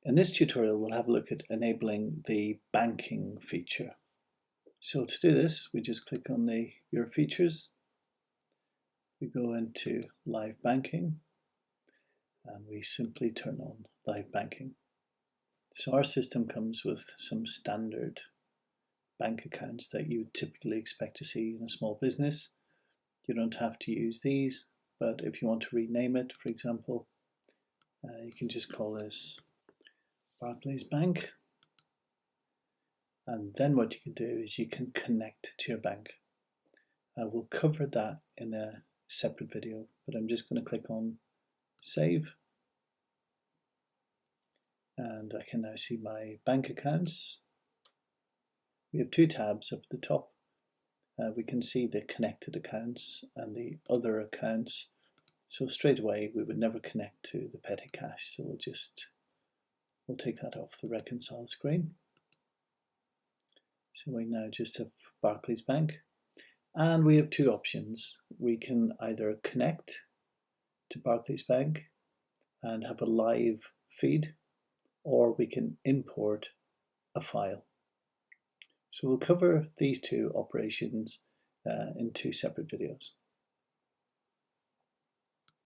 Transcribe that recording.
In this tutorial, we'll have a look at enabling the banking feature. So to do this, we just click on your features. We go into live banking and we simply turn on live banking. So our system comes with some standard bank accounts that you would typically expect to see in a small business. You don't have to use these, but if you want to rename it, for example, you can just call this Barclays Bank, and then what you can do is you can connect to your bank. We'll cover that in a separate video, but I'm just going to click on save, and I can now see my bank accounts. We have two tabs up at the top. We can see the connected accounts and the other accounts. So straight away we would never connect to the petty cash, so we'll take that off the reconcile screen. So we now just have Barclays Bank, and we have two options. We can either connect to Barclays Bank and have a live feed, or we can import a file. So we'll cover these two operations in two separate videos.